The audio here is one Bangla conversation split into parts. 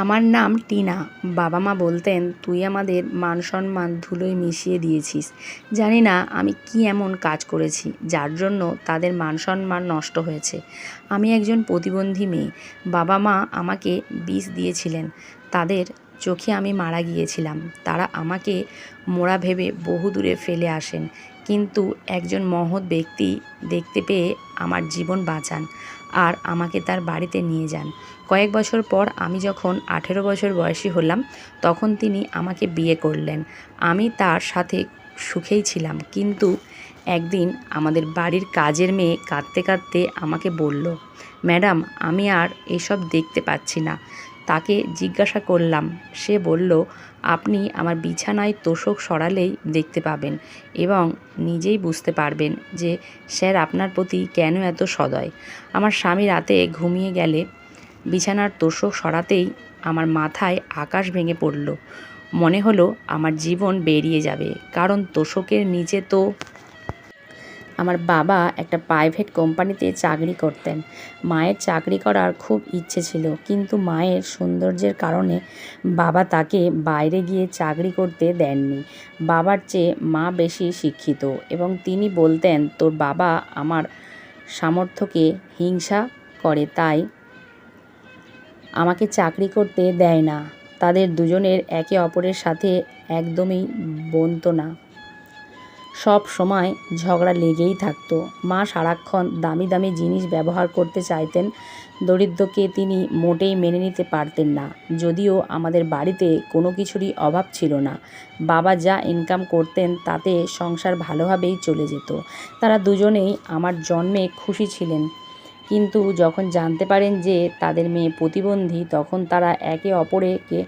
আমার নাম টিনা। বাবা মা বলতেন, তুই আমাদের মান সম্মান ধুলোয় মিশিয়ে দিয়েছিস। জানি না আমি কি এমন কাজ করেছি যার জন্য তাদের মান সম্মান নষ্ট হয়েছে। আমি একজন প্রতিবন্ধী মেয়ে। বাবা মা আমাকে বিষ দিয়েছিলেন। তাদের চোখে আমি মারা গিয়েছিলাম। তারা আমাকে মোরা ভেবে বহু দূরে ফেলে আসেন, কিন্তু একজন মহৎ ব্যক্তি দেখতে পেয়ে আমার জীবন বাঁচান আর আমাকে তার বাড়িতে নিয়ে যান। কয়েক বছর পর আমি যখন 18 বছর বয়সী হলাম, তখন তিনি আমাকে বিয়ে করলেন। আমি তার সাথে সুখেই ছিলাম, কিন্তু একদিন আমাদের বাড়ির কাজের মেয়ে কাঁদতে কাঁদতে আমাকে বলল, ম্যাডাম, আমি আর এসব দেখতে পাচ্ছি না। তাকে জিজ্ঞাসা করলাম। সে বলল, আপনি আমার বিছানায় তোশক সরালেই দেখতে পাবেন এবং নিজেই বুঝতে পারবেন যে স্যার আপনার প্রতি কেন এত সদয়। আমার স্বামী রাতে ঘুমিয়ে গেলে বিছানার তোশক সরাতেই আমার মাথায় আকাশ ভেঙে পড়ল। মনে হলো আমার জীবন বেরিয়ে যাবে, কারণ তোশকের নিচে তো আমার বাবা একটা প্রাইভেট কোম্পানিতে চাকরি করতেন। মায়ের চাকরি করার খুব ইচ্ছে ছিল, কিন্তু মায়ের সৌন্দর্যের কারণে বাবা তাকে বাইরে গিয়ে চাকরি করতে দেননি। বাবার চেয়ে মা বেশি শিক্ষিত এবং তিনি বলতেন, তোর বাবা আমার সামর্থ্যকে হিংসা করে, তাই আমাকে চাকরি করতে দেয় না। তাদের দুজনের একে অপরের সাথে একদমই বনতো না। সব সময় ঝগড়া লেগেই থাকতো। মা সারাক্ষণ দামি দামি জিনিস ব্যবহার করতে চাইতেন। দরিদ্রকে তিনি মোটেই মেনে নিতে পারতেন না। যদিও আমাদের বাড়িতে কোনো কিছুরই অভাব ছিল না। বাবা যা ইনকাম করতেন তাতে সংসার ভালোভাবেই চলে যেত। তারা দুজনেই আমার জন্মে খুশি ছিলেন, কিন্তু যখন জানতে পারেন যে তাদের মেয়ে প্রতিবন্ধী, তখন তারা একে অপরকে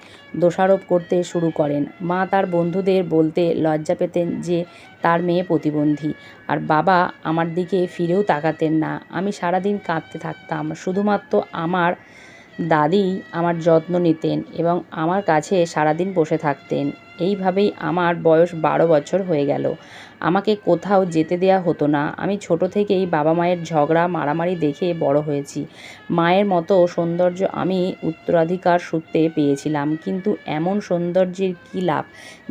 দোষারোপ করতে শুরু করেন। মা তার বন্ধুদের বলতে লজ্জা পেতেন যে তার মেয়ে প্রতিবন্ধী, আর বাবা আমার দিকে ফিরেও তাকাতেন না। আমি সারাদিন কাঁদতে থাকতাম। শুধুমাত্র আমার দাদি আমার যত্ন নিতেন এবং আমার কাছে সারাদিন বসে থাকতেন। এইভাবেই আমার বয়স 12 বছর হয়ে গেল। আমাকে কোথাও যেতে দেয়া হতো না। আমি ছোট থেকেই বাবা মায়ের ঝগড়া মারামারি দেখে বড় হয়েছি। মায়ের মতো সৌন্দর্য আমি উত্তরাধিকার সূত্রে পেয়েছিলাম, কিন্তু এমন সৌন্দর্যের কী লাভ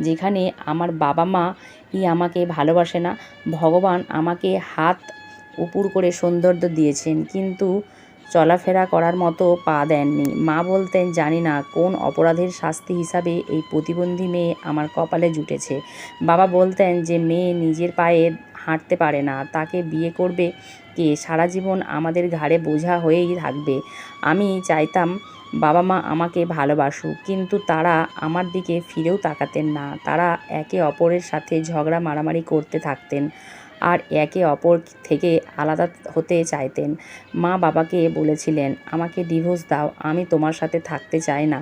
যেখানে আমার বাবা মাই আমাকে ভালোবাসে না। ভগবান আমাকে হাত উপুড় করে সৌন্দর্য দিয়েছেন, কিন্তু চলাফেরা করার মতো পা দেননি। মা বলতেন, জানি না কোন অপরাধের শাস্তি হিসাবে এই প্রতিবন্ধী মেয়ে আমার কপালে জুটেছে। বাবা বলতেন যে মেয়ে নিজের পায়ে হাঁটতে পারে না, তাকে বিয়ে করবে কে? সারা জীবন আমাদের ঘাড়ে বোঝা হয়েই থাকবে। আমি চাইতাম বাবা মা আমাকে ভালোবাসুক, কিন্তু তারা আমার দিকে ফিরেও তাকাতেন না। তারা একে অপরের সাথে ঝগড়া মারামারি করতে থাকতেন আর একে অপর থেকে আলাদা হতে চাইতেন। মা বাবাকে বলেছিলেন, আমাকে ডিভোর্স দাও, আমি তোমার সাথে থাকতে চাই না।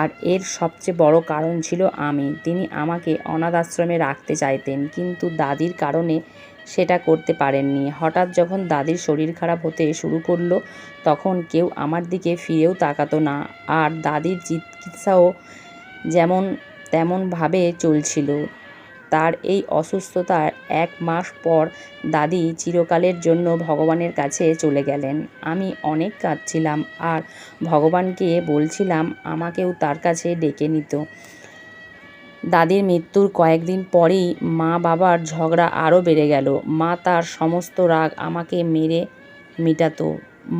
আর এর সবচেয়ে বড় কারণ ছিল আমি। তিনি আমাকে অনাথ আশ্রমে রাখতে চাইতেন, কিন্তু দাদির কারণে সেটা করতে পারেননি। হঠাৎ যখন দাদির শরীর খারাপ হতে শুরু করলো, তখন কেউ আমার দিকে ফিরেও তাকাতো না। আর দাদির চিকিৎসাও যেমন তেমনভাবে চলছিল। তার এই অসুস্থতার 1 মাস পর দাদি চিরকালের জন্য ভগবানের কাছে চলে গেলেন। আমি অনেক কাঁদছিলাম আর ভগবানকে বলছিলাম আমাকেও তার কাছে ডেকে নিত। দাদির মৃত্যুর কয়েকদিন পরেই মা বাবার ঝগড়া আরও বেড়ে গেল। মা তার সমস্ত রাগ আমাকে মেরে মিটাতো।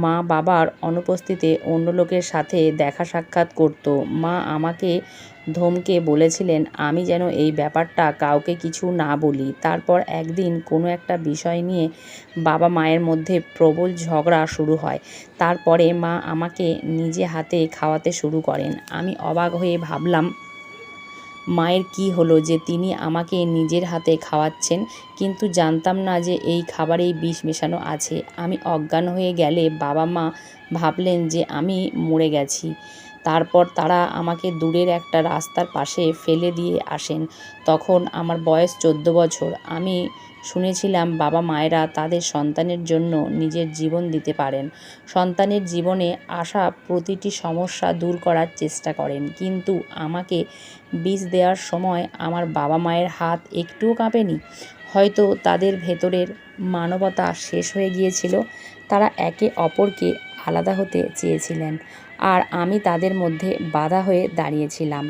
মা বাবার অনুপস্থিতিতে অন্য লোকের সাথে দেখা সাক্ষাৎ করত। মা আমাকে ধমকে বলেছিলেন আমি যেন এই ব্যাপারটা কাউকে কিছু না বলি। তারপর একদিন কোনো একটা বিষয় নিয়ে বাবা মায়ের মধ্যে প্রবল ঝগড়া শুরু হয়। তারপরে মা আমাকে নিজে হাতে খাওয়াতে শুরু করেন। আমি অবাক হয়ে ভাবলাম, মায়ের কী হলো যে তিনি আমাকে নিজের হাতে খাওয়াচ্ছেন, কিন্তু জানতাম না যে এই খাবারেই বিষ মেশানো আছে। আমি অজ্ঞান হয়ে গেলে বাবা মা ভাবলেন যে আমি মরে গেছি। তারপর তারা আমাকে দূরের একটা রাস্তার পাশে ফেলে দিয়ে আসেন। তখন আমার বয়স 14 বছর। আমি শুনেছিলাম বাবা মায়েরা তাদের সন্তানের জন্য নিজের জীবন দিতে পারেন। সন্তানের জীবনে আসা প্রতিটি সমস্যা দূর করার চেষ্টা করেন, কিন্তু আমাকে বিষ দেওয়ার সময় আমার বাবা মায়ের হাত একটুও কাঁপেনি। হয়তো তাদের ভেতরের মানবতা শেষ হয়ে গিয়েছিল। তারা একে অপরকে আলাদা হতে চেয়েছিলেন। আর আমি তাদের মধ্যে বাধা হয়ে দাঁড়িয়েছিলাম।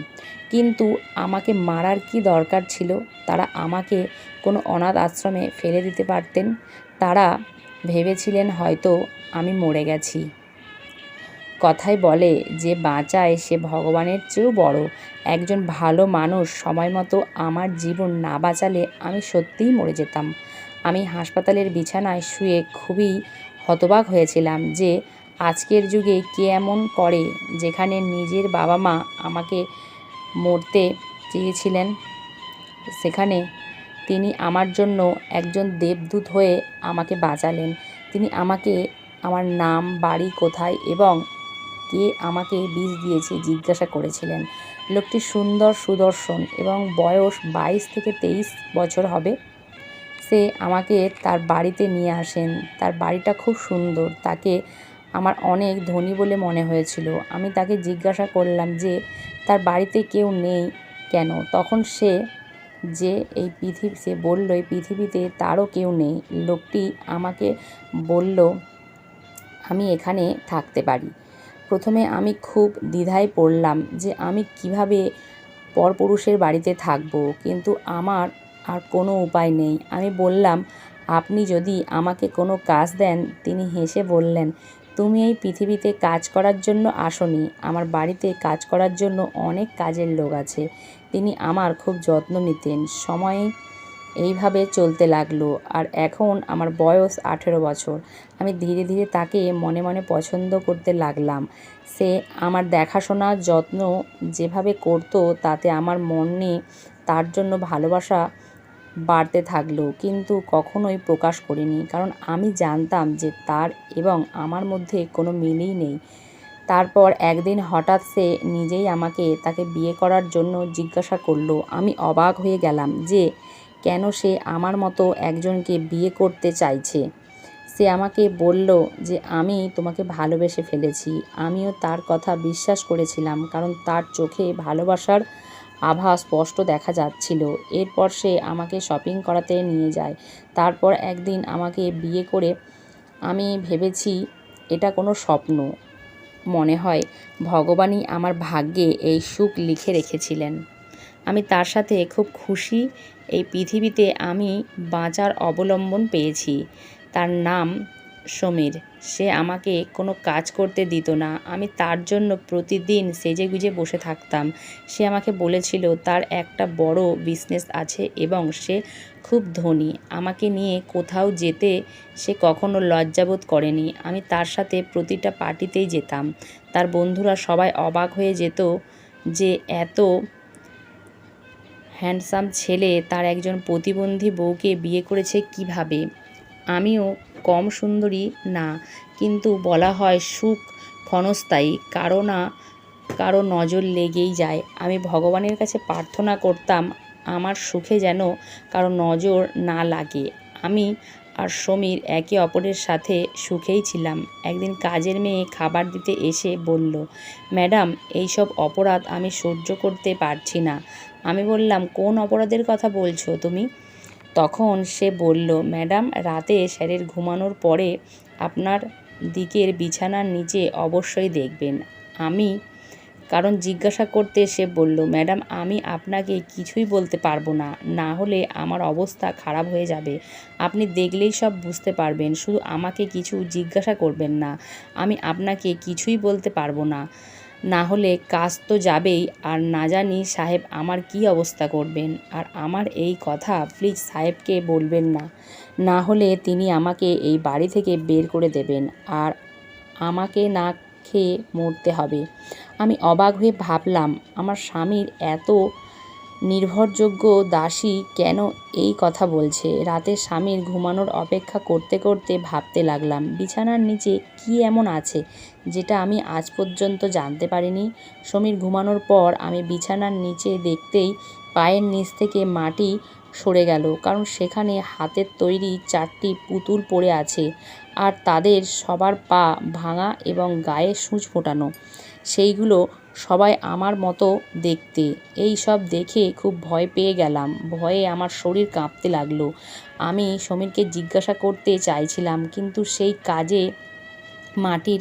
কিন্তু আমাকে মারার কি দরকার ছিল? তারা আমাকে কোনো অনাথ আশ্রমে ফেলে দিতে পারতেন। তারা ভেবেছিলেন হয়তো আমি মরে গেছি। কথায় বলে যে বাঁচায় সে ভগবানের চেয়েও বড়। একজন ভালো মানুষ সময় মতো আমার জীবন না বাঁচালে আমি সত্যিই মরে যেতাম। আমি হাসপাতালের বিছানায় শুয়ে খুবই হতবাক হয়েছিলাম যে আজকের যুগে কে এমন করে, যেখানে নিজের বাবা মা আমাকে মরতে চেয়েছিলেন, সেখানে তিনি আমার জন্য একজন দেবদূত হয়ে আমাকে বাঁচালেন। তিনি আমাকে আমার নাম, বাড়ি কোথায় এবং কে আমাকে বিষ দিয়েছে জিজ্ঞাসা করেছিলেন। লোকটি সুন্দর, সুদর্শন এবং বয়স 22 থেকে 23 বছর হবে। সে আমাকে তার বাড়িতে নিয়ে আসেন। তার বাড়িটা খুব সুন্দর। তাকে আমার অনেক ধনী বলে মনে হয়েছিল। আমি তাকে জিজ্ঞাসা করলাম যে তার বাড়িতে কেউ নেই কেন? তখন সে বলল এই পৃথিবীতে তারও কেউ নেই। লোকটি আমাকে বলল আমি এখানে থাকতে পারি। প্রথমে আমি খুব দ্বিধায় পড়লাম যে আমি কিভাবে পরপুরুষের বাড়িতে থাকব, কিন্তু আমার আর কোনো উপায় নেই। আমি বললাম, আপনি যদি আমাকে কোনো কাজ দেন। তিনি হেসে বললেন, তুমি এই পৃথিবীতে কাজ করার জন্য আসোনি। আমার বাড়িতে কাজ করার জন্য অনেক কাজের লোক আছে। তিনি আমার খুব যত্ন নিতেন। সময় এইভাবে চলতে লাগলো। আর এখন আমার বয়স 18 বছর। আমি ধীরে ধীরে তাকে মনে মনে পছন্দ করতে লাগলাম। সে আমার দেখাশোনা, যত্ন যেভাবে করতো তাতে আমার মনে তার জন্য ভালোবাসা বাড়তে থাকলো, কিন্তু কখনোই প্রকাশ করিনি, কারণ আমি জানতাম যে তার এবং আমার মধ্যে কোনো মিলই নেই। তারপর একদিন হঠাৎ সে নিজেই আমাকে তাকে বিয়ে করার জন্য জিজ্ঞাসা করলো। আমি অবাক হয়ে গেলাম যে কেন সে আমার মতো একজনকে বিয়ে করতে চাইছে। সে আমাকে বলল যে আমি তোমাকে ভালোবেসে ফেলেছি। আমিও তার কথা বিশ্বাস করেছিলাম, কারণ তার চোখে ভালোবাসার আভা স্পষ্ট দেখা যাচ্ছিল। এরপর সে আমাকে শপিং করাতে নিয়ে যায়। তারপর একদিন আমাকে বিয়ে করে আমি ভেবেছি এটা কোনো স্বপ্ন। মনে হয় ভগবানই আমার ভাগ্যে এই সুখ লিখে রেখেছিলেন। আমি তার সাথে খুব খুশি। এই পৃথিবীতে আমি বাঁচার অবলম্বন পেয়েছি। তার নাম সমীর। সে আমাকে কোনো কাজ করতে দিত না। আমি তার জন্য প্রতিদিন সেজেগুজে বসে থাকতাম। সে আমাকে বলেছিল তার একটা বড় বিজনেস আছে এবং সে খুব ধনী। আমাকে নিয়ে কোথাও যেতে সে কখনো লজ্জাবোধ করেনি। আমি তার সাথে প্রতিটা পার্টিতেই যেতাম। তার বন্ধুরা সবাই অবাক হয়ে যেত যে এত হ্যান্ডসাম ছেলে তার একজন প্রতিবন্ধী বউকে বিয়ে করেছে কিভাবে। আমিও কম সুন্দরী না, কিন্তু বলা হয় সুখ ক্ষণস্থায়ী, কারো না কারো নজর লেগেই যায়। আমি ভগবানের কাছে প্রার্থনা করতাম আমার সুখে যেন কারো নজর না লাগে। আমি আর সমীর একে অপরের সাথে সুখেই ছিলাম। একদিন কাজের মেয়ে খাবার দিতে এসে বলল, ম্যাডাম, এইসব অপরাধ আমি সহ্য করতে পারছি না। আমি বললাম, কোন অপরাধের কথা বলছো তুমি? তখন সে বলল, ম্যাডাম, রাতে স্যারের ঘুমানোর পরে আপনার দিকের বিছানার নিচে অবশ্যই দেখবেন। আমি কারণ জিজ্ঞাসা করতে সে বলল, ম্যাডাম, আমি আপনাকে কিছুই বলতে পারবো না, না হলে আমার অবস্থা খারাপ হয়ে যাবে। আপনি দেখলেই সব বুঝতে পারবেন, শুধু আমাকে কিছু জিজ্ঞাসা করবেন না। আমি আপনাকে কিছুই বলতে পারবো না, না হলে কাজ তো যাবেই, আর না জানি সাহেব আমার কি অবস্থা করবেন। আর আমার এই কথা প্লিজ সাহেবকে বলবেন না, না হলে তিনি আমাকে এই বাড়ি থেকে বের করে দেবেন আর আমাকে না খেয়ে মরতে হবে। আমি অবাক হয়ে ভাবলাম, আমার স্বামীর এত নির্ভরযোগ্য দাসী কেন এই কথা বলছে। রাতে স্বামীর ঘুমানোর অপেক্ষা করতে করতে ভাবতে লাগলাম, বিছানার নিচে কি এমন আছে যেটা আমি আজ পর্যন্ত জানতে পারিনি। সমীর ঘুমানোর পর আমি বিছানার নিচে দেখতেই পায়ের নিচ থেকে মাটি সরে গেল, কারণ সেখানে হাতের তৈরি 4টি পুতুল পড়ে আছে, আর তাদের সবার পা ভাঙা এবং গায়ে সূঁচ ফোটানো। সেইগুলো সবাই আমার মতো দেখতে। এই সব দেখে খুব ভয় পেয়ে গেলাম। ভয়ে আমার শরীর কাঁপতে লাগলো। আমি সমীরকে জিজ্ঞাসা করতে চাইছিলাম, কিন্তু সেই কাজে মাটির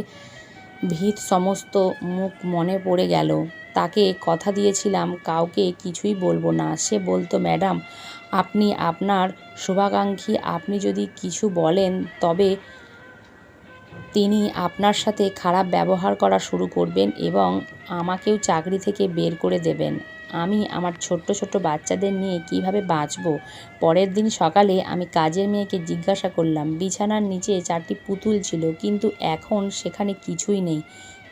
ভীত সমস্ত মুখ মনে পড়ে গেল। তাকে কথা দিয়েছিলাম কাউকে কিছুই বলবো না। সে বলতো, ম্যাডাম আপনি আপনার শুভাকাঙ্ক্ষী, আপনি যদি কিছু বলেন তবে তিনি আপনার সাথে খারাপ ব্যবহার করা শুরু করবেন এবং আমাকেও চাকরি থেকে বের করে দেবেন। আমি আমার ছোট্ট ছোট্ট বাচ্চাদের নিয়ে কিভাবে বাঁচব? পরের দিন সকালে আমি কাজের মেয়েকে জিজ্ঞাসা করলাম, বিছানার নিচে 4টি পুতুল ছিল, কিন্তু এখন সেখানে কিছুই নেই।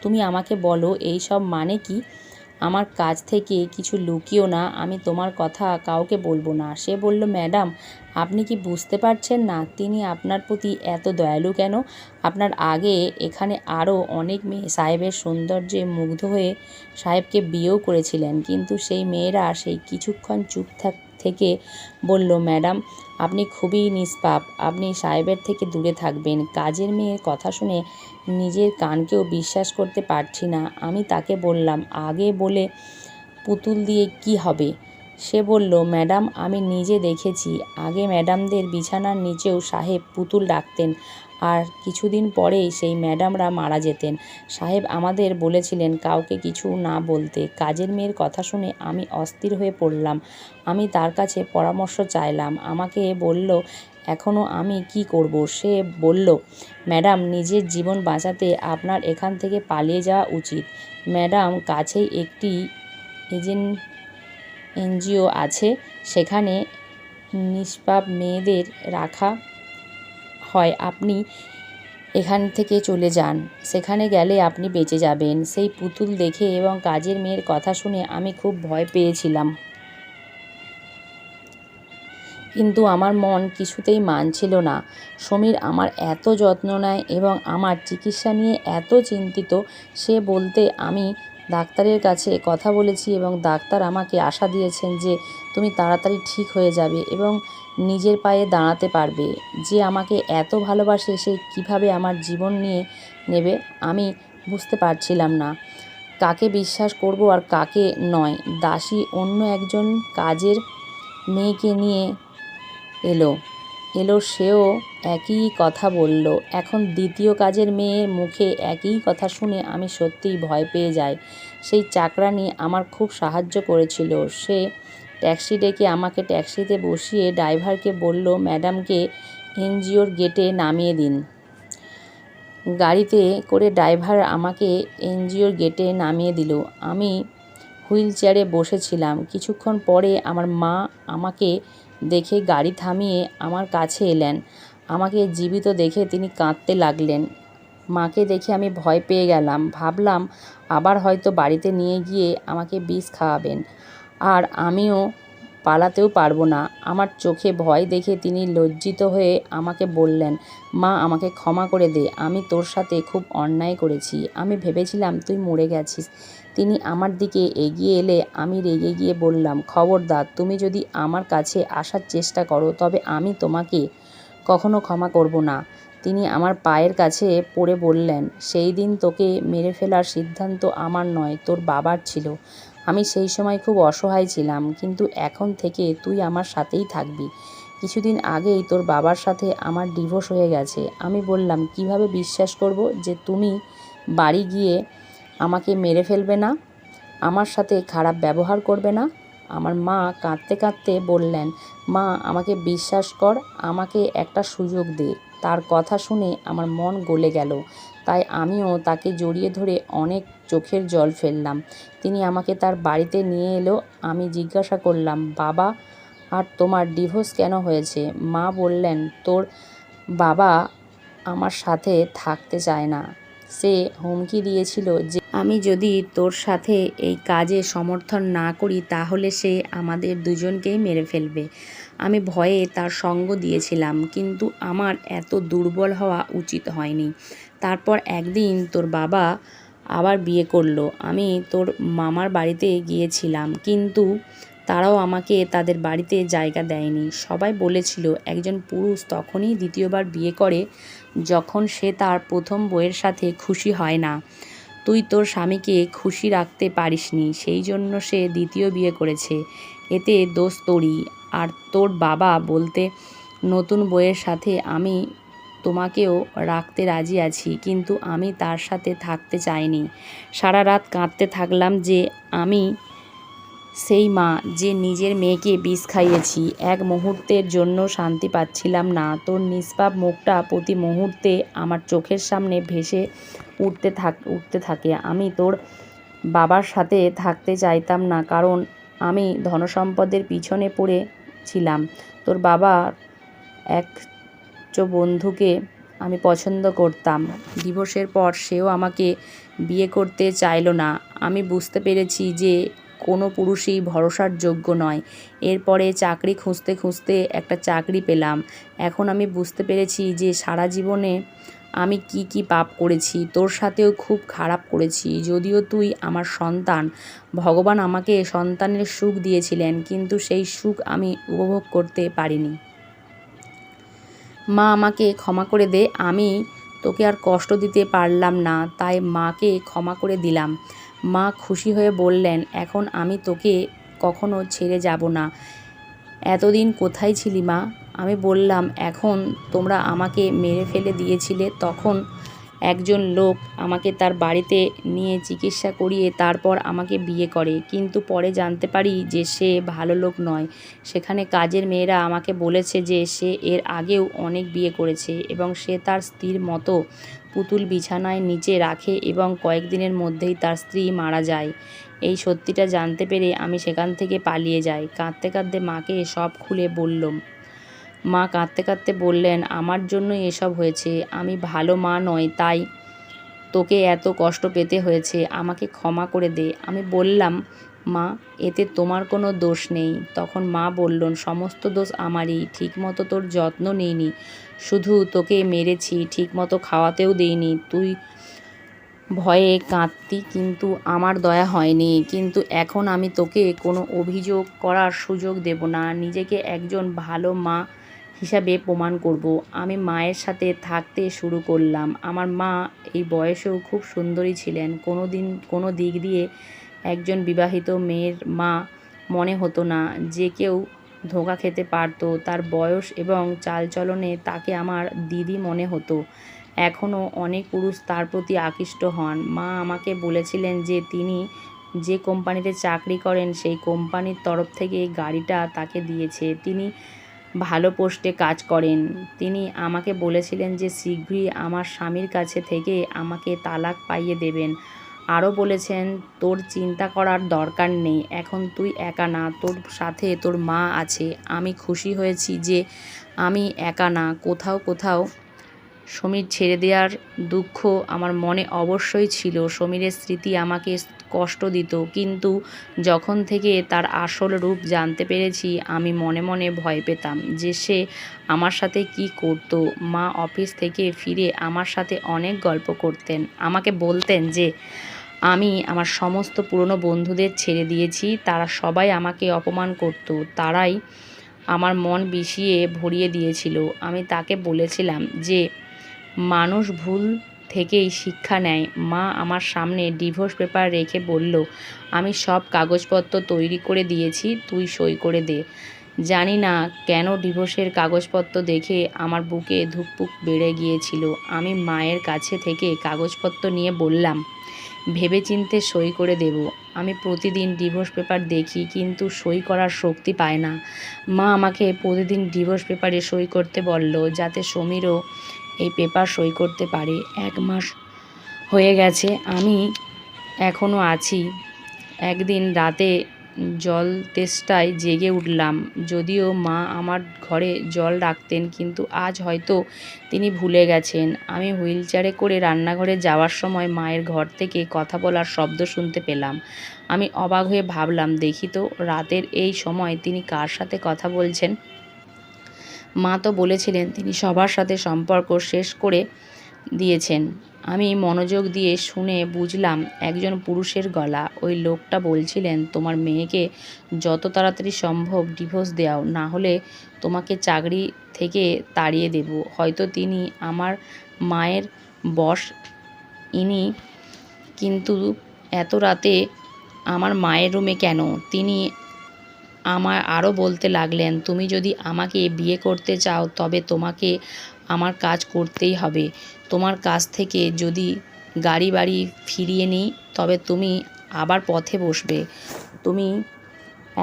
তুমি আমাকে বলো এই সব মানে কি? আমার কাছ থেকে কিছু লুকিও না, আমি তোমার কথা কাউকে বলবো না। সে বলল, ম্যাডাম আপনি কি বুঝতে পারছেন না তিনি আপনার প্রতি এত দয়ালু কেন? আপনার আগে এখানে আরও অনেক মেয়ে সাহেবের সৌন্দর্যে মুগ্ধ হয়ে সাহেবকে বিয়েও করেছিলেন, কিন্তু সেই মেয়েরা সেই কিছুক্ষণ চুপ থেকে বলল, ম্যাডাম আপনি খুবই নিষ্পাপ, আপনি সাহেবের থেকে দূরে থাকবেন। কাজের মেয়ের কথা শুনে নিজের কানকেও বিশ্বাস করতে পারছি না। আমি তাকে বললাম, আগে বলে পুতুল দিয়ে কি হবে? সে বলল, ম্যাডাম আমি নিজে দেখেছি, আগে ম্যাডামদের বিছানার নিচেও সাহেব পুতুল রাখতেন, আর কিছুদিন পরেই সেই ম্যাডামরা মারা যেতেন। সাহেব আমাদের বলেছিলেন কাউকে কিছু না বলতে। কাজের মেয়ের কথা শুনে আমি অস্থির হয়ে পড়লাম। আমি তার কাছে পরামর্শ চাইলাম। আমাকে বলল, এখনও আমি কি করব? সে বলল, ম্যাডাম নিজের জীবন বাঁচাতে আপনার এখান থেকে পালিয়ে যাওয়া উচিত। ম্যাডাম কাছেই একটি এনজিও আছে, সেখানে নিষ্পাপ মেয়েদের রাখা হয়। আপনি এখান থেকে চলে যান, সেখানে গেলে আপনি বেঁচে যাবেন। সেই পুতুল দেখে এবং কাজের মেয়ের কথা শুনে আমি খুব ভয় পেয়েছিলাম, কিন্তু আমার মন কিছুতেই মানছিল না। সমীর আমার এত যত্ন নেয় এবং আমার চিকিৎসা নিয়ে এত চিন্তিত। সে বলতে আমি ডাক্তারের কাছে কথা বলেছি এবং ডাক্তার আমাকে আশা দিয়েছেন যে তুমি তাড়াতাড়ি ঠিক হয়ে যাবে এবং নিজের পায়ে দাঁড়াতে পারবে। যে আমাকে এত ভালোবাসে সে কিভাবে আমার জীবন নিয়ে নেবে আমি বুঝতে পারছিলাম না। কাকে বিশ্বাস করব আর কাকে নয়। দাসী অন্য একজন কাজের মেয়েকে নিয়ে এলো, সেও একই কথা বলল। এখন দ্বিতীয় কাজের মেয়ের মুখে একই কথা শুনে আমি সত্যিই ভয় পেয়ে যাই। সেই চাকরানী আমার খুব সাহায্য করেছিল। সে ট্যাক্সি ডেকে আমাকে ট্যাক্সিতে বসিয়ে ড্রাইভারকে বলল, ম্যাডামকে এনজিওর গেটে নামিয়ে দিন। গাড়িতে করে ড্রাইভার আমাকে এনজিওর গেটে নামিয়ে দিল। আমি হুইল চেয়ারে বসেছিলাম। কিছুক্ষণ পরে আমার মা আমাকে দেখে গাড়ি থামিয়ে আমার কাছে এলেন। আমাকে জীবিত দেখে তিনি কাঁদতে লাগলেন। মাকে দেখে আমি ভয় পেয়ে গেলাম। ভাবলাম আবার হয়তো বাড়িতে নিয়ে গিয়ে আমাকে বিষ খাওয়াবেন, আর আমিও পালাতেও পারবো না। আমার চোখে ভয় দেখে তিনি লজ্জিত হয়ে আমাকে বললেন, মা আমাকে ক্ষমা করে দে, আমি তোর সাথে খুব অন্যায় করেছি। আমি ভেবেছিলাম তুই মরে গেছিস। তিনি আমার দিকে এগিয়ে এলে আমি রেগে গিয়ে বললাম, খবরদার, তুমি যদি আমার কাছে আসার চেষ্টা করো তবে আমি তোমাকে কখনো ক্ষমা করব না। তিনি আমার পায়ের কাছে পড়ে বললেন, সেই দিন তোকে মেরে ফেলার সিদ্ধান্ত আমার নয়, তোর বাবার ছিল। আমি সেই সময় খুব অসহায় ছিলাম, কিন্তু এখন থেকে তুই আমার সাথেই থাকবি। কিছুদিন আগেই তোর বাবার সাথে আমার ডিভোর্স হয়ে গেছে। আমি বললাম, কিভাবে বিশ্বাস করব যে তুমি বাড়ি গিয়ে আমাকে মেরে ফেলবে না, আমার সাথে খারাপ ব্যবহার করবে না? আমার মা কাঁদতে কাঁদতে বললেন, মা আমাকে বিশ্বাস কর, আমাকে একটা সুযোগ দে। তার কথা শুনে আমার মন গলে গেল, তাই আমিও তাকে জড়িয়ে ধরে অনেক চোখের জল ফেললাম। তিনি আমাকে তার বাড়িতে নিয়ে এলো। আমি জিজ্ঞাসা করলাম, বাবা আর তোমার ডিভোর্স কেন হয়েছে? মা বললেন, তোর বাবা আমার সাথে থাকতে চায় না। সে হুমকি দিয়েছিল যে আমি যদি তোর সাথে এই কাজে সমর্থন না করি তাহলে সে আমাদের দুজনকেই মেরে ফেলবে। আমি ভয়ে তার সঙ্গ দিয়েছিলাম, কিন্তু আমার এত দুর্বল হওয়া উচিত হয়নি। তারপর একদিন তোর বাবা আবার বিয়ে করলো। আমি তোর মামার বাড়িতে গিয়েছিলাম, কিন্তু তারাও আমাকে তাদের বাড়িতে জায়গা দেয়নি। সবাই বলেছিল একজন পুরুষ তখনই দ্বিতীয়বার বিয়ে করে যখন সে তার প্রথম বউয়ের সাথে খুশি হয় না। তুই তোর স্বামীকে খুশি রাখতে পারিসনি, সেই জন্য সে দ্বিতীয় বিয়ে করেছে। এতে দোষ তোরই। আর তোর বাবা বলতে নতুন বউয়ের সাথে আমি তোমাকেও রাখতে রাজি আছি, কিন্তু আমি তার সাথে থাকতে চাইনি। সারা রাত কাঁদতে থাকলাম যে আমি সেই মা যে নিজের মেয়েকে বিষ খাইয়েছি। এক মুহূর্তের জন্য শান্তি পাচ্ছিলাম না। তোর নিষ্পাপ মুখটা প্রতি মুহূর্তে আমার চোখের সামনে ভেসে উঠতে থাকে। আমি তোর বাবার সাথে থাকতে চাইতাম না, কারণ আমি ধনসম্পদের পিছনে পড়েছিলাম। তোর বাবার এক বন্ধুকে আমি পছন্দ করতাম। ডিভোর্সের পর সেও আমাকে বিয়ে করতে চাইল না। আমি বুঝতে পেরেছি যে কোনো পুরুষই ভরসার যোগ্য নয়। এরপরে চাকরি খুঁজতে খুঁজতে একটা চাকরি পেলাম। এখন আমি বুঝতে পেরেছি যে সারা জীবনে আমি কি পাপ করেছি। তোর সাথেও খুব খারাপ করেছি। যদিও তুই আমার সন্তান, ভগবান আমাকে সন্তানের সুখ দিয়েছিলেন, কিন্তু সেই সুখ আমি উপভোগ করতে পারিনি। মা, আমাকে ক্ষমা করে দে। আমি তোকে আর কষ্ট দিতে পারলাম না, তাই মাকে ক্ষমা করে দিলাম। মা খুশি হয়ে বললেন, এখন আমি তোকে কখনো ছেড়ে যাব না। এতদিন কোথায় ছিলি মা? আমি বললাম, এখন তোমরা আমাকে মেরে ফেলে দিয়েছিলে, তখন একজন লোক আমাকে তার বাড়িতে নিয়ে চিকিৎসা করিয়ে তারপর আমাকে বিয়ে করে, কিন্তু পরে জানতে পারি যে সে ভালো লোক নয়। সেখানে কাজের মেয়েরা আমাকে বলেছে যে সে এর আগেও অনেক বিয়ে করেছে এবং সে তার স্ত্রীর মতো পুতুল বিছানায় নিচে রাখে এবং কয়েকদিনের মধ্যেই তার স্ত্রী মারা যায়। এই সত্যিটা জানতে পেরে আমি সেখান থেকে পালিয়ে যাই। কাঁদতে কাঁদতে মাকে সব খুলে বললাম। মা কাঁদতে কাঁদতে বললেন, আমার জন্যই এসব হয়েছে। আমি ভালো মা নই, তাই তোকে এত কষ্ট পেতে হয়েছে। আমাকে ক্ষমা করে দে। আমি বললাম, মা, এতে তোমার কোনো দোষ নেই। তখন মা বললেন, সমস্ত দোষ আমারই। ঠিকমতো তোর যত্ন নিইনি, শুধু তোকে মেরেছি, ঠিকমতো খাওয়াতেও দিইনি। তুই ভয়ে কাঁদতি, কিন্তু আমার দয়া হয়নি। কিন্তু এখন আমি তোকে কোনো অভিযোগ করার সুযোগ দেব না। নিজেকে একজন ভালো মা হিসাবে প্রমাণ করব। আমি মায়ের সাথে থাকতে শুরু করলাম। আমার মা এই বয়সেও খুব সুন্দরী ছিলেন। কোনো দিক দিয়ে একজন বিবাহিত মেয়ের মা মনে হতো না যে কেউ ধোঁকা খেতে পারত। তার বয়স এবং চালচলনে তাকে আমার দিদি মনে হতো। এখনও অনেক পুরুষ তার প্রতি আকৃষ্ট হন। মা আমাকে বলেছিলেন যে তিনি যে কোম্পানিতে চাকরি করেন সেই কোম্পানির তরফ থেকে গাড়িটা তাকে দিয়েছে। তিনি ভালো পোস্টে কাজ করেন। তিনি আমাকে বলেছিলেন যে শীঘ্রই আমার স্বামীর কাছে থেকে আমাকে তালাক পাইয়ে দেবেন। আরও বলেছেন, তোর চিন্তা করার দরকার নেই, এখন তুই একা না, তোর সাথে তোর মা আছে। আমি খুশি হয়েছি যে আমি একা না। কোথাও সমীর ছেড়ে দেওয়ার দুঃখ আমার মনে অবশ্যই ছিল। সমীরের স্মৃতি আমাকে কষ্ট দিত, কিন্তু যখন থেকে তার আসল রূপ জানতে পেরেছি আমি মনে মনে ভয় পেতাম যে সে আমার সাথে কি করত। মা অফিস থেকে ফিরে আমার সাথে অনেক গল্প করতেন। আমাকে বলতেন যে আমি আমার সমস্ত পুরনো বন্ধুদের ছেড়ে দিয়েছি, তারা সবাই আমাকে অপমান করত, তারাই আমার মন বিষিয়ে ভরিয়ে দিয়েছিল। আমি তাকে বলেছিলাম যে মানুষ ভুল থেকেই শিক্ষা নেয়। মা আমার সামনে ডিভোর্স পেপার রেখে বলল, আমি সব কাগজপত্র তৈরি করে দিয়েছি, তুই সই করে দে। জানি না কেন ডিভোর্সের কাগজপত্র দেখে আমার বুকে ধুকপুক বেড়ে গিয়েছিল। আমি মায়ের কাছে থেকে কাগজপত্র নিয়ে বললাম, ভেবেচিন্তে সই করে দেব। আমি প্রতিদিন ডিভোর্স পেপার দেখি, কিন্তু সই করার শক্তি পায় না। মা আমাকে প্রতিদিন ডিভোর্স পেপারে সই করতে বলল, যাতে সমীরও এই পেপার সই করতে পারে। 1 মাস হয়ে গেছে, আমি এখনও আছি। একদিন রাতে জল তেষ্টায় জেগে উঠলাম। যদিও মা আমার ঘরে জল রাখতেন, কিন্তু আজ হয়তো তিনি ভুলে গেছেন। আমি হুইলচেয়ারে করে রান্নাঘরে যাওয়ার সময় মায়ের ঘর থেকে কথা বলার শব্দ শুনতে পেলাম। আমি অবাক হয়ে ভাবলাম, দেখি তো রাতের এই সময় তিনি কার সাথে কথা বলছেন। মা তো বলেছিলেন তিনি সবার সাথে সম্পর্ক শেষ করে দিয়েছেন। আমি মনোযোগ দিয়ে শুনে বুঝলাম একজন পুরুষের গলা। ওই লোকটা বলছিলেন, তোমার মেয়েকে যত তাড়াতাড়ি সম্ভব ডিভোর্স দাও, না হলে তোমাকে চাকরি থেকে তাড়িয়ে দেব। হয়তো তিনি আমার মায়ের বস। ইনি কিন্তু এত রাতে আমার মায়ের রুমে কেন? তিনি আমায় আরও বলতে লাগলেন, তুমি যদি আমাকে বিয়ে করতে চাও তবে তোমাকে আমার কাজ করতেই হবে। তোমার কাছ থেকে যদি গাড়ি বাড়ি ফিরিয়ে নিই তবে তুমি আবার পথে বসবে। তুমি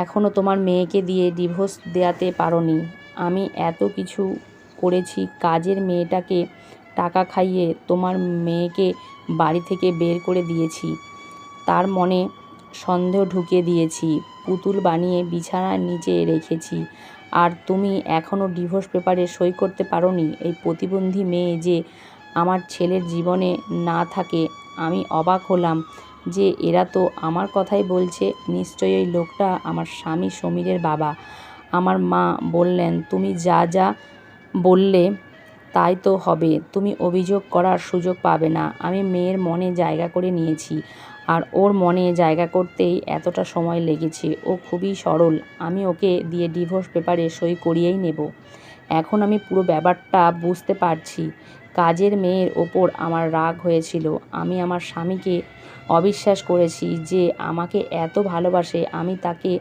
এখনও তোমার মেয়েকে দিয়ে ডিভোর্স দেওয়াতে পারোনি। আমি এত কিছু করেছি, কাজের মেয়েটাকে টাকা খাইয়ে তোমার মেয়েকে বাড়ি থেকে বের করে দিয়েছি, তার মনে সন্দেহ ঢুকিয়ে দিয়েছি, পুতুল বানিয়ে বিছানার নিচে রেখেছি, আর তুমি এখনও ডিভোর্স পেপারে সই করতে পারোনি। এই প্রতিবন্ধী মেয়ে যে আমার ছেলের জীবনে না থাকে। আমি অবাক হলাম যে এরা তো আমার কথাই বলছে। নিশ্চয়ই এই লোকটা আমার স্বামী সমীরের বাবা। আমার মা বললেন, তুমি যা যা বললে তাই তো হবে, তুমি অভিযোগ করার সুযোগ পাবে না। আমি মেয়ের মনে জায়গা করে নিয়েছি, আর ওর মনে জায়গা করতেই এতটা সময় লেগেছে। ও খুবই সরল, আমি ওকে দিয়ে ডিভোর্স পেপারে সই করিয়েই নেব। এখন আমি পুরো ব্যাপারটা বুঝতে পারছি। কাজের মেয়ের ওপর আমার রাগ হয়েছিল। আমি আমার স্বামীকে অবিশ্বাস করেছি যে আমাকে এত ভালোবাসে। আমি তাকে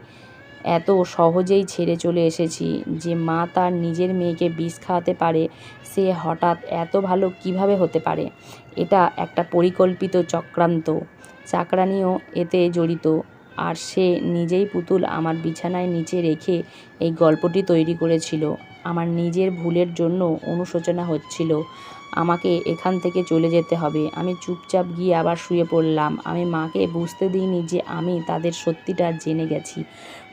এত সহজেই ছেড়ে চলে এসেছি। যে মা তার নিজের মেয়েকে বিষ খাওয়াতে পারে, সে হঠাৎ এত ভালো কিভাবে হতে পারে? এটা একটা পরিকল্পিত চক্রান্ত। চাকরানিও এতে জড়িত, আর সে নিজেই পুতুল আমার বিছানায় নিচে রেখে এই গল্পটি তৈরি করেছিল। আমার নিজের ভুলের জন্য অনুশোচনা হচ্ছিল। আমাকে এখান থেকে চলে যেতে হবে। আমি চুপচাপ গিয়ে আবার শুয়ে পড়লাম। আমি মাকে বুঝতে দিইনি যে আমি তাদের সত্যিটা জেনে গেছি।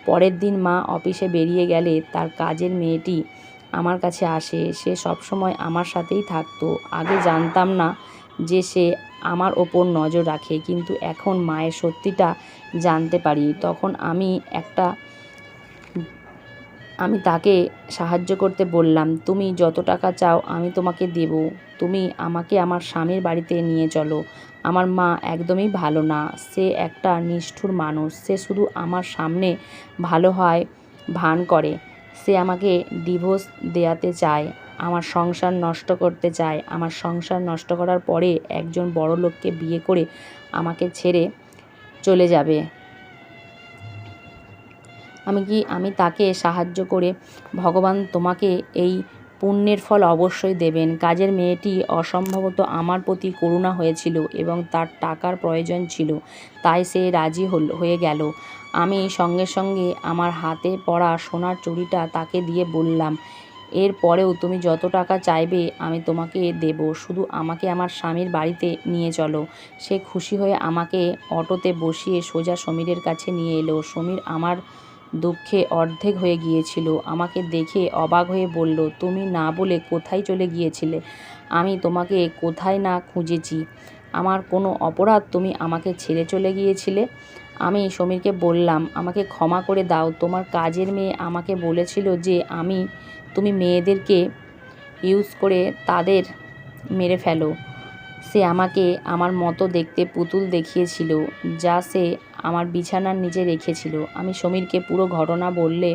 পরের দিন মা অফিসে বেরিয়ে গেলে তার কাজের মেয়েটি আমার কাছে আসে। সে সবসময় আমার সাথেই থাকতো। আগে জানতাম না যে সে আমার ওপর নজর রাখে, কিন্তু এখন মায়ের সত্যিটা জানতে পারি। তখন আমি তাকে সাহায্য করতে বললাম, তুমি যত টাকা চাও আমি তোমাকে দেব। তুমি আমাকে আমার স্বামীর বাড়িতে নিয়ে চলো। আমার মা একদমই ভালো না, সে একটা নিষ্ঠুর মানুষ। সে শুধু আমার সামনে ভালো হয় ভান করে। সে আমাকে ডিভোর্স দেওয়াতে চায়, আমার সংসার নষ্ট করতে চায়। আমার সংসার নষ্ট করার পরে একজন বড়লোককে বিয়ে করে আমাকে ছেড়ে চলে যাবে। আমি তাকে সাহায্য করে ভগবান তোমাকে এই পুণ্যের ফল অবশ্যই দেবেন। কাজের মেয়েটি অসম্ভবত আমার প্রতি করুণা হয়েছিল এবং তার টাকার প্রয়োজন ছিল, তাই সে রাজি হয়ে গেল। আমি সঙ্গে সঙ্গে আমার হাতে পরা সোনার চুড়িটা তাকে দিয়ে বললাম, এর পরেও তুমি যত টাকা চাইবে আমি তোমাকে দেব, শুধু আমাকে আমার স্বামীর বাড়িতে নিয়ে চলো। সে খুশি হয়ে আমাকে অটোতে বসিয়ে সোজা সমীরের কাছে নিয়ে এলো। সমীর আমার দুঃখে অর্ধেক হয়ে গিয়েছিল। আমাকে দেখে অবাক হয়ে বলল, তুমি না বলে কোথায় চলে গিয়েছিলে? আমি তোমাকে কোথায় না খুঁজেছি? আমার কোনো অপরাধ তুমি আমাকে ছেড়ে চলে গিয়েছিলে? আমি সমীরকে বললাম, আমাকে ক্ষমা করে দাও। তোমার কাজের মেয়ে আমাকে বলেছিল যে তুমি মেয়েদেরকে ইউজ করে তাদের মেরে ফেলো। সে আমাকে আমার মতো দেখতে পুতুল দেখিয়েছিল, যা সে আমার বিছানার নিচে রেখেছিল। আমি সমীরকে পুরো ঘটনা বললে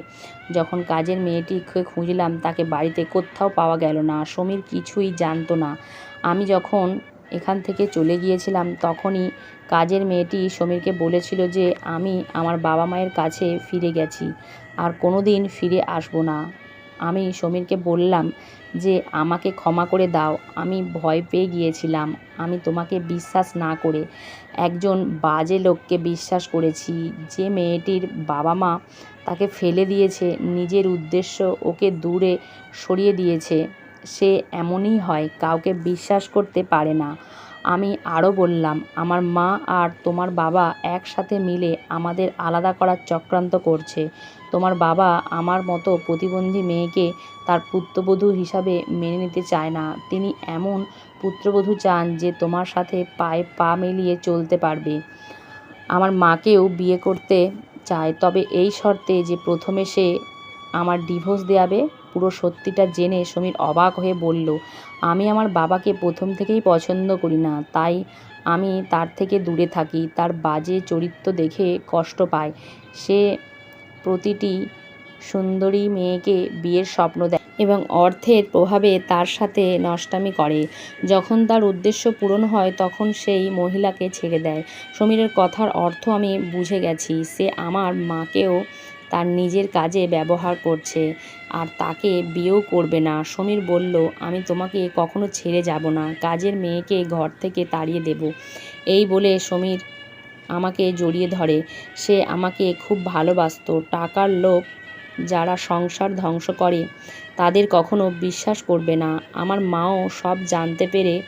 যখন কাজের মেয়েটিকে খুঁজলাম তাকে বাড়িতে কোথাও পাওয়া গেল না। সমীর কিছুই জানতো না। আমি যখন এখান থেকে চলে গিয়েছিলাম তখনই কাজের মেয়েটি সমীরকে বলেছিল যে আমি আমার বাবা মায়ের কাছে ফিরে গেছি, আর কোনো দিন ফিরে আসবো না। আমি সমীরকে বললাম যে আমাকে ক্ষমা করে দাও, আমি ভয় পেয়ে গিয়েছিলাম। আমি তোমাকে বিশ্বাস না করে একজন বাজে লোককে বিশ্বাস করেছি। যে মেয়েটির বাবা মা তাকে ফেলে দিয়েছে, নিজের উদ্দেশ্য ওকে দূরে সরিয়ে দিয়েছে, সে এমনই হয়, কাউকে বিশ্বাস করতে পারে না। আমি আরও বললাম, আমার মা আর তোমার বাবা একসাথে মিলে আমাদের আলাদা করার চক্রান্ত করছে। তোমার বাবা আমার মতো প্রতিবন্ধী মেয়েকে তার পুত্রবধূ হিসাবে মেনে নিতে চায় না। তিনি এমন পুত্রবধূ চান যে তোমার সাথে পায়ে পা মিলিয়ে চলতে পারবে। আমার মাকেও বিয়ে করতে চায়, তবে এই শর্তে যে প্রথমে সে আমার ডিভোর্স দেওয়াবে। পুরো সত্যিটা জেনে সমীর অবাক হয়ে বলল, আমি আমার বাবাকে প্রথম থেকেই পছন্দ করি না, তাই আমি তার থেকে দূরে থাকি। তার বাজে চরিত্র দেখে কষ্ট পায়। সে প্রতিটি সুন্দরী মেয়েকে বিয়ের স্বপ্ন দেয় এবং অর্থের প্রভাবে তার সাথে নষ্টামি করে। যখন তার উদ্দেশ্য পূরণ হয় তখন সেই মহিলাকে ছেড়ে দেয়। সমীরের কথার অর্থ আমি বুঝে গেছি। সে আমার মাকেও তার নিজের কাজে ব্যবহার করছে আর তাকে বিয়েও করবে না। সমীর বলল, আমি তোমাকে কখনো ছেড়ে যাব না, কাজের মেয়েকে ঘর থেকে তাড়িয়ে দেব। এই বলে সমীর আমাকে জড়িয়ে ধরে। সে আমাকে খুব ভালোবাসতো। টাকার লোভ যারা সংসার ধ্বংস করে তাদের কখনো বিশ্বাস করবে না। আমার মাও সব জানতে পেরে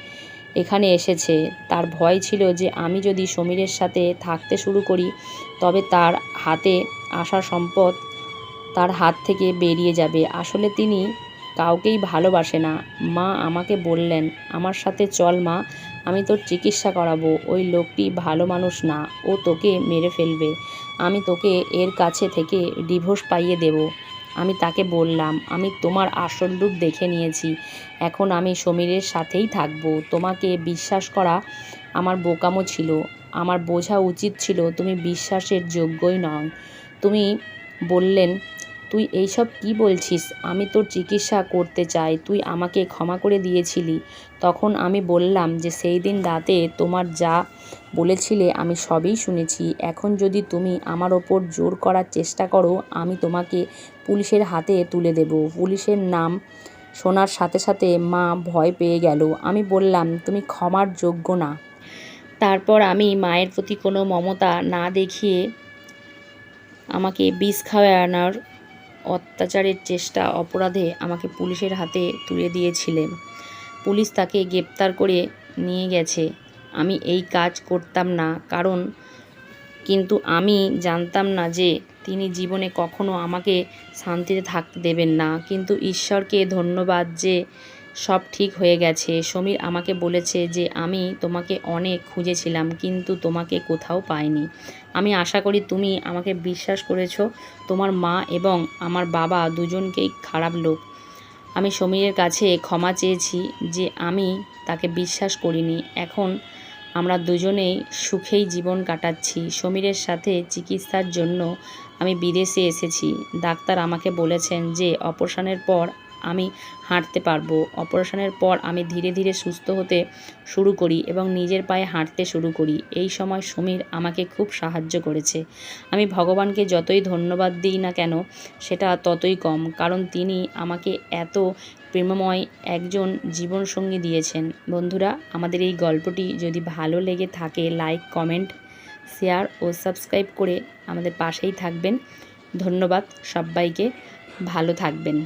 এখানে এসেছে। তার ভয় ছিল যে আমি যদি সমীরের সাথে থাকতে শুরু করি তবে তার হাতে আসা সম্পদ তার হাত থেকে বেরিয়ে যাবে। আসলে তিনি কাউকেই ভালোবাসে না। মা আমাকে বললেন, আমার সাথে চল মা, আমি তোর চিকিৎসা করাবো। ওই লোকটি ভালো মানুষ না, ও তোকে মেরে ফেলবে। আমি তোকে এর কাছে থেকে ডিভোর্স পাইয়ে দেব। আমি তাকে বললাম, আমি তোমার আসল রূপ দেখে নিয়েছি, এখন আমি সমীরের সাথেই থাকবো। তোমাকে বিশ্বাস করা আমার বোকামো ছিল। আমার বোঝা উচিত ছিল তুমি বিশ্বাসের যোগ্যই নও। তুমি বললেন, তুই এইসব কি বলছিস? আমি তোর চিকিৎসা করতে চাই, তুই আমাকে ক্ষমা করে দিয়েছিলি। তখন আমি বললাম যে সেই দিন রাতে তোমার যা বলেছিলে আমি সবই শুনেছি। এখন যদি তুমি আমার ওপর জোর করার চেষ্টা করো আমি তোমাকে পুলিশের হাতে তুলে দেব। পুলিশের নাম শোনার সাথে সাথে মা ভয় পেয়ে গেল। আমি বললাম, তুমি ক্ষমার যোগ্য না। তারপর আমি মায়ের প্রতি কোনো মমতা না দেখিয়ে আমাকে বিষ খাওয়ানোর অত্যাচারের চেষ্টা অপরাধে আমাকে পুলিশের হাতে তুলে দিয়েছিলেন। পুলিশ তাকে গ্রেপ্তার করে নিয়ে গেছে। আমি এই কাজ করতাম না কিন্তু আমি জানতাম না যে তিনি জীবনে কখনো আমাকে শান্তিতে থাকতে দেবেন না। কিন্তু ঈশ্বরকে ধন্যবাদ যে সব ঠিক হয়ে গেছে। সমীর আমাকে বলেছে যে আমি তোমাকে অনেক খুঁজেছিলাম কিন্তু তোমাকে কোথাও পাইনি। আমি আশা করি তুমি আমাকে বিশ্বাস করেছো। তোমার মা এবং আমার বাবা দুজনকেই খারাপ লোক। আমি সমীরের কাছে ক্ষমা চেয়েছি যে আমি তাকে বিশ্বাস করিনি। এখন আমরা দুজনেই সুখেই জীবন কাটাচ্ছি। সমীরের সাথে চিকিৎসার জন্য আমি বিদেশে এসেছি। ডাক্তার আমাকে বলেছেন যে অপারেশনের পর আমি হাঁটতে পারবো। অপারেশনের পর আমি ধীরে ধীরে সুস্থ হতে শুরু করি এবং নিজের পায়ে হাঁটতে শুরু করি। এই সময় সমীর আমাকে খুব সাহায্য করেছে। আমি ভগবানকে যতই ধন্যবাদ দিই না কেন সেটা ততই কম, কারণ তিনি আমাকে এত প্রেমময় একজন জীবনসঙ্গী দিয়েছেন। বন্ধুরা, আমাদের এই গল্পটি যদি ভালো লেগে থাকে লাইক, কমেন্ট, শেয়ার ও সাবস্ক্রাইব করে আমাদের পাশেই থাকবেন। ধন্যবাদ সবাইকে। ভালো থাকবেন।